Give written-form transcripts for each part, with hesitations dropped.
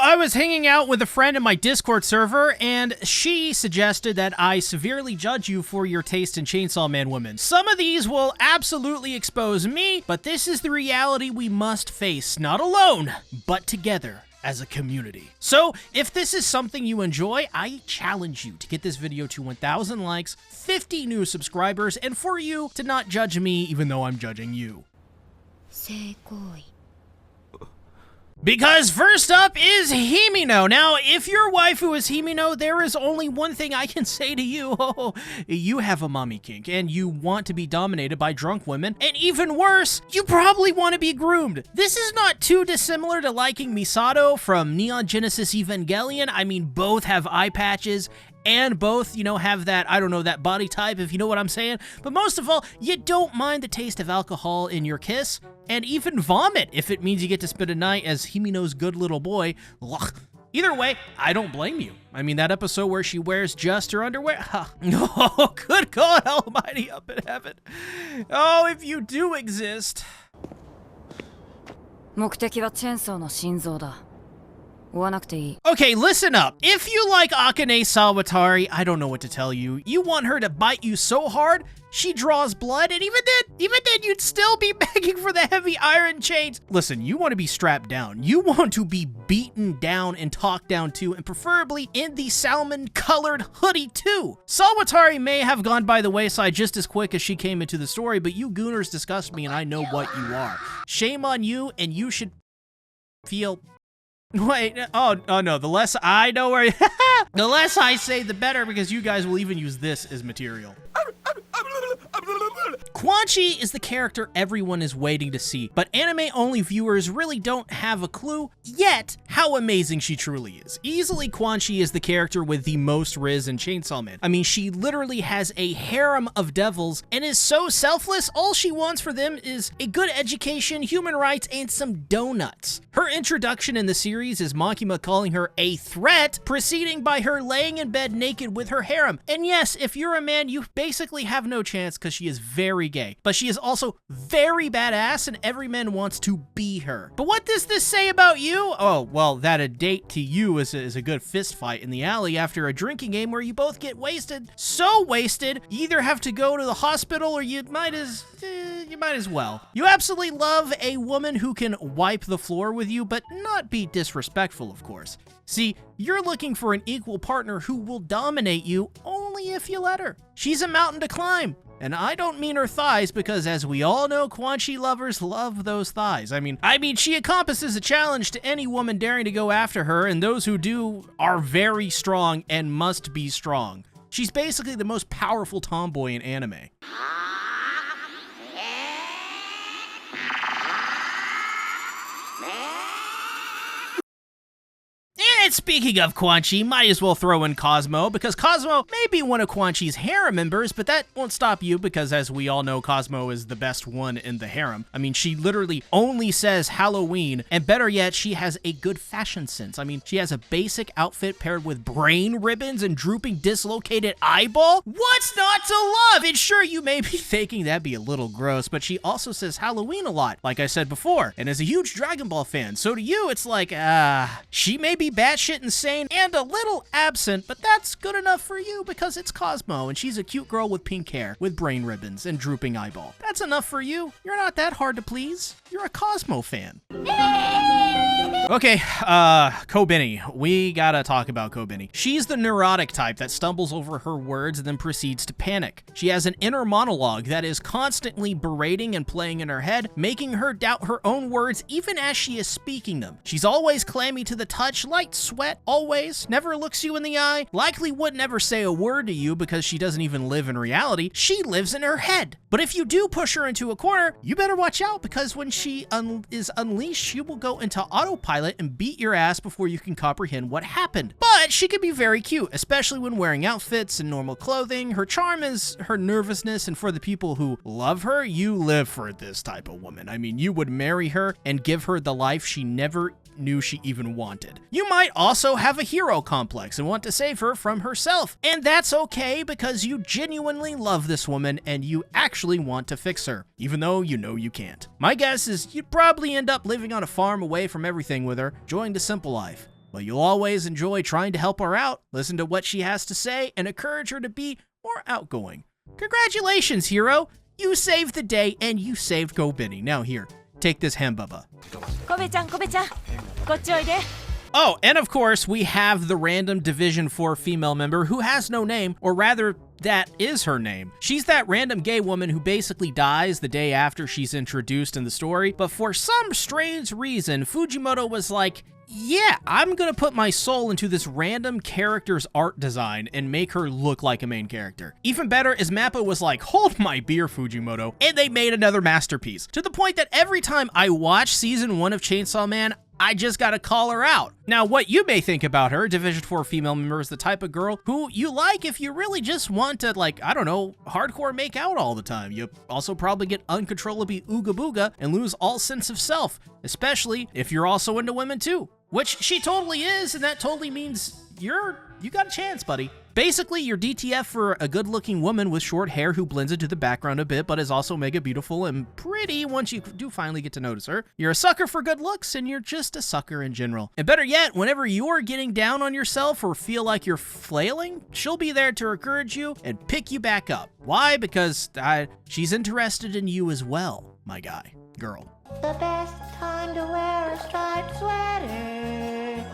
I was hanging out with a friend in my Discord server, and she suggested that I severely judge you for your taste in Chainsaw Man women. Some of these will absolutely expose me, but this is the reality we must face, not alone, but together as a community. So, if this is something you enjoy, I challenge you to get this video to 1,000 likes, 50 new subscribers, and for you to not judge me even though I'm judging you. Because first up is Himeno. Now, if your waifu is Himeno, there is only one thing I can say to you. Oh, you have a mommy kink, and you want to be dominated by drunk women, and even worse, you probably want to be groomed. This is not too dissimilar to liking Misato from Neon Genesis Evangelion. I mean, both have eye patches, and both, you know, have that, I don't know, that body type, if you know what I'm saying. But most of all, you don't mind the taste of alcohol in your kiss, and even vomit if it means you get to spend a night as Himeno's good little boy. Ugh. Either way, I don't blame you. I mean, that episode where she wears just her underwear, oh, good God almighty up in heaven. Oh, if you do exist. 目的はチェンソーの心臓だ。 Okay, listen up. If you like Akane Sawatari, I don't know what to tell you. You want her to bite you so hard, she draws blood, and even then you'd still be begging for the heavy iron chains. Listen, you want to be strapped down. You want to be beaten down and talked down to, and preferably in the salmon-colored hoodie too. Sawatari may have gone by the wayside just as quick as she came into the story, but you gooners disgust me, and I know what you are. Shame on you, and you should feel... Wait, oh no, the less I know where, the less I say, the better, because you guys will even use this as material. Quanxi is the character everyone is waiting to see, but anime-only viewers really don't have a clue yet how amazing she truly is. Easily, Quanxi is the character with the most riz in Chainsaw Man. I mean, she literally has a harem of devils and is so selfless, all she wants for them is a good education, human rights, and some donuts. Her introduction in the series is Makima calling her a threat, preceding by her laying in bed naked with her harem. And yes, if you're a man, you basically have no chance because she is very gay. But she is also very badass and every man wants to be her. But what does this say about you? Oh, well, that a date to you is a good fist fight in the alley after a drinking game where you both get wasted. So wasted, you either have to go to the hospital or you might as well. You absolutely love a woman who can wipe the floor with you, but not be disrespectful, of course. See, you're looking for an equal partner who will dominate you only if you let her. She's a mountain to climb. And I don't mean her thighs, because as we all know, Quanxi lovers love those thighs. I mean, she encompasses a challenge to any woman daring to go after her, and those who do are very strong and must be strong. She's basically the most powerful tomboy in anime. And speaking of Quanxi, might as well throw in Cosmo, because Cosmo may be one of Quanxi's harem members, but that won't stop you, because as we all know, Cosmo is the best one in the harem. I mean, she literally only says Halloween, and better yet, she has a good fashion sense. I mean, she has a basic outfit paired with brain ribbons and drooping dislocated eyeball. What's not to love? And sure, you may be thinking that'd be a little gross, but she also says Halloween a lot, like I said before, and is a huge Dragon Ball fan. So to you, it's like, she may be batshit insane and a little absent, but that's good enough for you because it's Cosmo and she's a cute girl with pink hair, with brain ribbons and drooping eyeball. That's enough for you. You're not that hard to please. You're a Cosmo fan. Okay, Kobeni. We gotta talk about Kobeni. She's the neurotic type that stumbles over her words and then proceeds to panic. She has an inner monologue that is constantly berating and playing in her head, making her doubt her own words even as she is speaking them. She's always clammy to the touch, light sweat, always, never looks you in the eye, likely would never say a word to you because she doesn't even live in reality. She lives in her head. But if you do push her into a corner, you better watch out, because when she is unleashed, she will go into autopilot and beat your ass before you can comprehend what happened. But she can be very cute, especially when wearing outfits and normal clothing. Her charm is her nervousness, and for the people who love her, you live for this type of woman. I mean, you would marry her and give her the life she never knew she even wanted. You might also have a hero complex and want to save her from herself, and that's okay because you genuinely love this woman and you actually want to fix her, even though you know you can't. My guess is you'd probably end up living on a farm away from everything with her, enjoying the simple life. but you'll always enjoy trying to help her out, listen to what she has to say, and encourage her to be more outgoing. Congratulations, hero! You saved the day and you saved Kobeni. Now here, take this hambubba. Kobe-chan, Kobe-chan, こっちおいで. Oh, and of course, we have the random Division 4 female member who has no name, or rather, that is her name. She's that random gay woman who basically dies the day after she's introduced in the story, but for some strange reason, Fujimoto was like, yeah, I'm gonna put my soul into this random character's art design and make her look like a main character. Even better is Mappa was like, hold my beer, Fujimoto, and they made another masterpiece. To the point that every time I watch season 1 of Chainsaw Man, I just gotta call her out. Now, what you may think about her, Division 4 female member, is the type of girl who you like if you really just want to, like, I don't know, hardcore make out all the time. You also probably get uncontrollably ooga booga and lose all sense of self, especially if you're also into women too. Which she totally is, and that totally means you got a chance, buddy. Basically, you're DTF for a good-looking woman with short hair who blends into the background a bit, but is also mega beautiful and pretty once you do finally get to notice her. You're a sucker for good looks, and you're just a sucker in general. And better yet, whenever you're getting down on yourself or feel like you're flailing, she'll be there to encourage you and pick you back up. Why? Because she's interested in you as well, my guy, girl. The best time to wear a striped sweater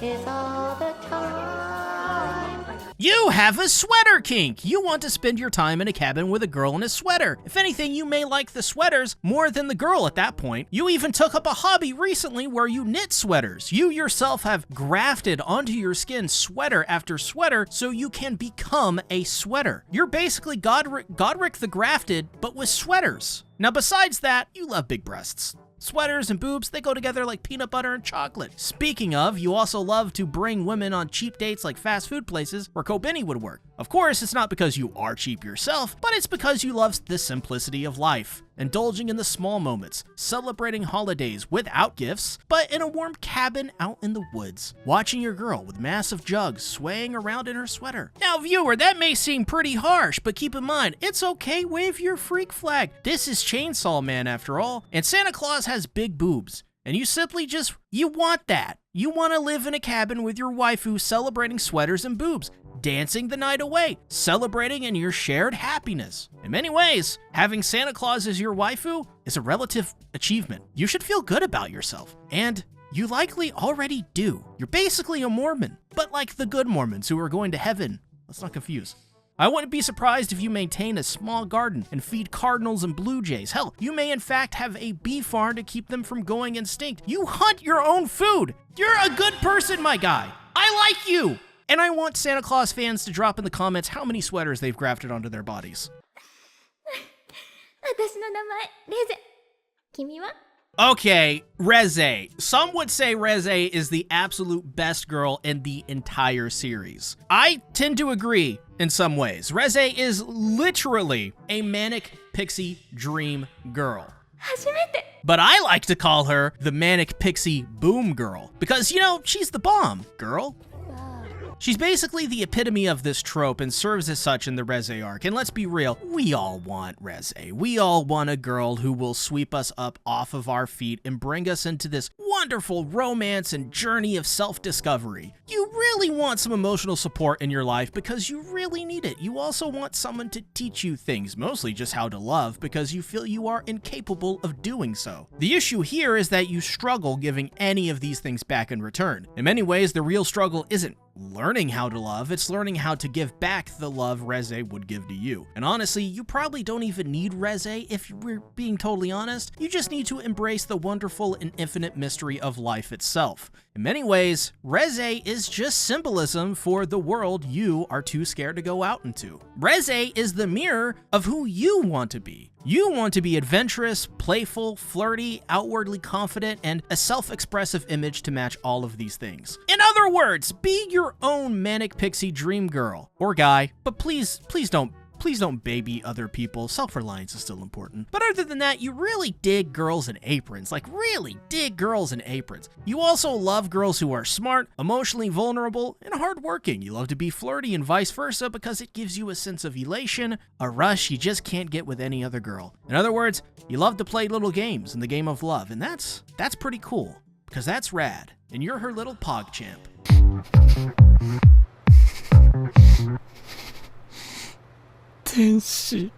is all the time. You have a sweater kink! You want to spend your time in a cabin with a girl in a sweater. If anything, you may like the sweaters more than the girl at that point. You even took up a hobby recently where you knit sweaters. You yourself have grafted onto your skin sweater after sweater so you can become a sweater. You're basically Godric the Grafted, but with sweaters. Now besides that, you love big breasts. Sweaters and boobs, they go together like peanut butter and chocolate. Speaking of, you also love to bring women on cheap dates like fast food places where Kobeni would work. Of course, it's not because you are cheap yourself, but it's because you love the simplicity of life. Indulging in the small moments, celebrating holidays without gifts, but in a warm cabin out in the woods, watching your girl with massive jugs swaying around in her sweater. Now viewer, that may seem pretty harsh, but keep in mind, it's okay, wave your freak flag. This is Chainsaw Man after all, and Santa Claus has big boobs, and you simply you want that. You want to live in a cabin with your waifu celebrating sweaters and boobs, dancing the night away, celebrating in your shared happiness. In many ways, having Santa Claus as your waifu is a relative achievement. You should feel good about yourself, and you likely already do. You're basically a Mormon, but like the good Mormons who are going to heaven. Let's not confuse. I wouldn't be surprised if you maintain a small garden and feed cardinals and blue jays. Hell, you may in fact have a bee farm to keep them from going extinct. You hunt your own food. You're a good person, my guy. I like you. And I want Santa Claus fans to drop in the comments how many sweaters they've grafted onto their bodies. 私の名前、レゼ。君は? Okay, Reze. Some would say Reze is the absolute best girl in the entire series. I tend to agree in some ways. Reze is literally a manic pixie dream girl. 初めて。 But I like to call her the manic pixie boom girl because, you know, she's the bomb, girl. She's basically the epitome of this trope and serves as such in the Reze arc. And let's be real, we all want Reze. We all want a girl who will sweep us up off of our feet and bring us into this wonderful romance and journey of self-discovery. You really want some emotional support in your life because you really need it. You also want someone to teach you things, mostly just how to love, because you feel you are incapable of doing so. The issue here is that you struggle giving any of these things back in return. In many ways, the real struggle isn't learning how to love, it's learning how to give back the love Reze would give to you. And honestly, you probably don't even need Reze if we're being totally honest. You just need to embrace the wonderful and infinite mystery of life itself. In many ways, Reze is just symbolism for the world you are too scared to go out into. Reze is the mirror of who you want to be. You want to be adventurous, playful, flirty, outwardly confident, and a self-expressive image to match all of these things. In other words, be your own manic pixie dream girl or guy, but please don't baby other people. Self-reliance is still important. But other than that, you really dig girls in aprons, like really dig girls in aprons. You also love girls who are smart, emotionally vulnerable, and hardworking. You love to be flirty and vice versa because it gives you a sense of elation, a rush you just can't get with any other girl. In other words, you love to play little games in the game of love, and that's pretty cool. because that's rad, and you're her little pog champ. Tenshi.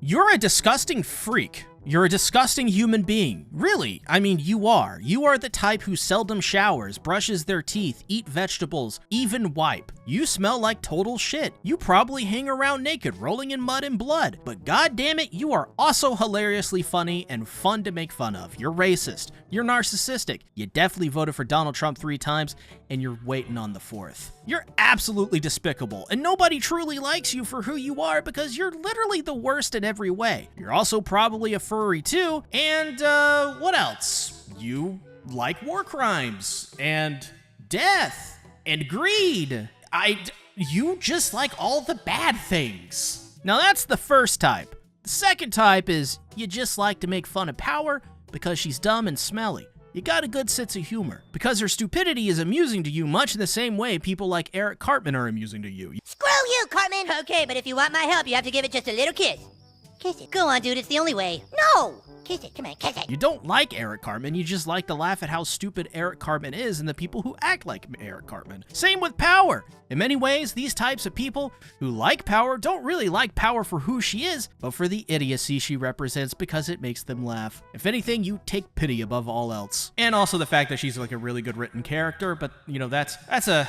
You're a disgusting freak. You're a disgusting human being. Really, I mean, you are. You are the type who seldom showers, brushes their teeth, eat vegetables, even wipe. You smell like total shit. You probably hang around naked, rolling in mud and blood. But god damn it, you are also hilariously funny and fun to make fun of. You're racist. You're narcissistic. You definitely voted for Donald Trump 3 times, and you're waiting on the 4th. You're absolutely despicable, and nobody truly likes you for who you are because you're literally the worst in every way. You're also probably a furry too, and what else? You like war crimes, and death, and greed. You just like all the bad things. Now that's the first type. The second type is you just like to make fun of power because she's dumb and smelly. You got a good sense of humor, because her stupidity is amusing to you much in the same way people like Eric Cartman are amusing to you. Screw you, Cartman! Okay, but if you want my help, you have to give it just a little kiss. Kiss it. Go on, dude, it's the only way. No! Kiss it, come on, kiss it. You don't like Eric Cartman, you just like to laugh at how stupid Eric Cartman is and the people who act like Eric Cartman. Same with Power. In many ways, these types of people who like Power don't really like Power for who she is, but for the idiocy she represents because it makes them laugh. If anything, you take pity above all else. And also the fact that she's like a really good written character, but you know, that's a...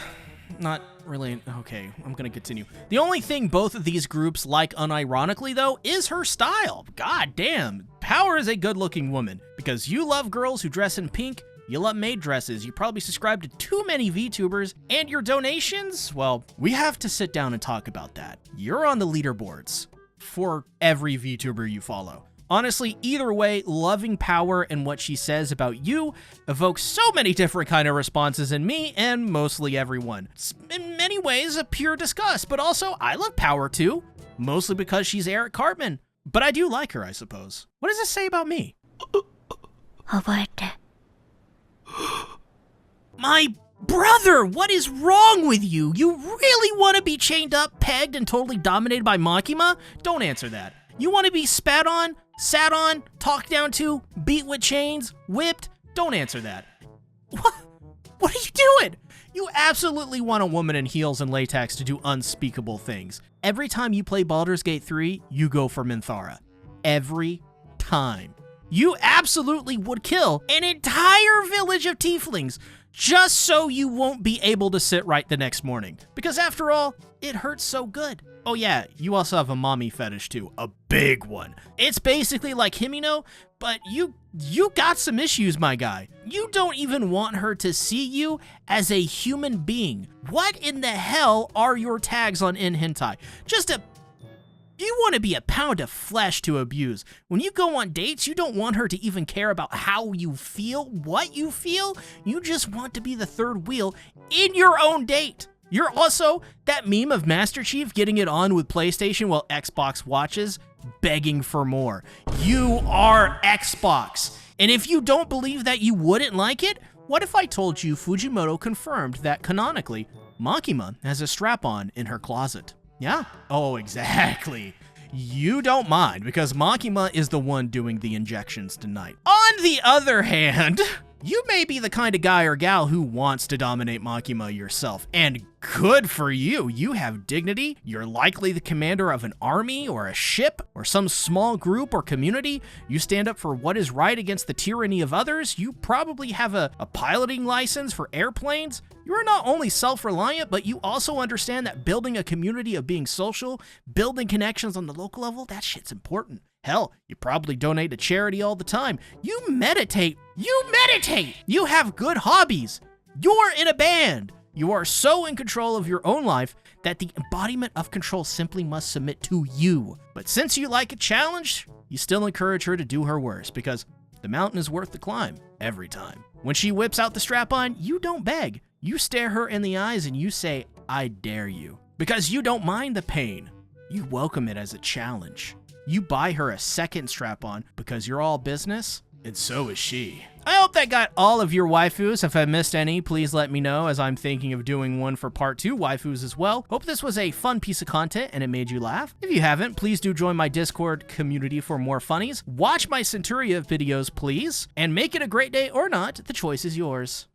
not really. Okay, I'm gonna continue. The only thing both of these groups like unironically, though, is her style. God damn. Power is a good-looking woman. Because you love girls who dress in pink, you love maid dresses, you probably subscribe to too many VTubers, and your donations? Well, we have to sit down and talk about that. You're on the leaderboards for every VTuber you follow. Honestly, either way, loving Power and what she says about you evokes so many different kind of responses in me and mostly everyone. It's in many ways a pure disgust, but also I love Power too, mostly because she's Eric Cartman. But I do like her, I suppose. What does this say about me? My brother, what is wrong with you? You really want to be chained up, pegged, and totally dominated by Makima? Don't answer that. You want to be spat on, sat on, talked down to, beat with chains, whipped? Don't answer that. What are you doing? You absolutely want a woman in heels and latex to do unspeakable things. Every time you play Baldur's Gate 3, you go for Minthara. Every time. You absolutely would kill an entire village of tieflings just so you won't be able to sit right the next morning. Because after all, it hurts so good. Oh yeah, you also have a mommy fetish too, a big one. It's basically like Himeno, but you got some issues, my guy. You don't even want her to see you as a human being. What in the hell are your tags on In-Hentai? You want to be a pound of flesh to abuse. When you go on dates, you don't want her to even care about how you feel, what you feel. You just want to be the third wheel in your own date. You're also that meme of Master Chief getting it on with PlayStation while Xbox watches, begging for more. You are Xbox. And if you don't believe that you wouldn't like it, what if I told you Fujimoto confirmed that canonically, Makima has a strap-on in her closet? Yeah. Oh, exactly. You don't mind, because Makima is the one doing the injections tonight. On the other hand, you may be the kind of guy or gal who wants to dominate Makima yourself, and good for you. You have dignity. You're likely the commander of an army or a ship or some small group or community. You stand up for what is right against the tyranny of others. You probably have a piloting license for airplanes. You are not only self-reliant, but you also understand that building a community of being social, building connections on the local level, that shit's important. Hell, you probably donate to charity all the time. You meditate. You have good hobbies. You're in a band. You are so in control of your own life that the embodiment of control simply must submit to you. But since you like a challenge, you still encourage her to do her worst, because the mountain is worth the climb every time. When she whips out the strap-on, you don't beg. You stare her in the eyes and you say, "I dare you." Because you don't mind the pain. You welcome it as a challenge. You buy her a second strap-on because you're all business, And so is she. I hope that got all of your waifus. If I missed any, please let me know, as I'm thinking of doing one for part 2 waifus as well. Hope this was a fun piece of content and it made you laugh. If you haven't, please do join my Discord community for more funnies. Watch my Centuria videos, please. And make it a great day or not, the choice is yours.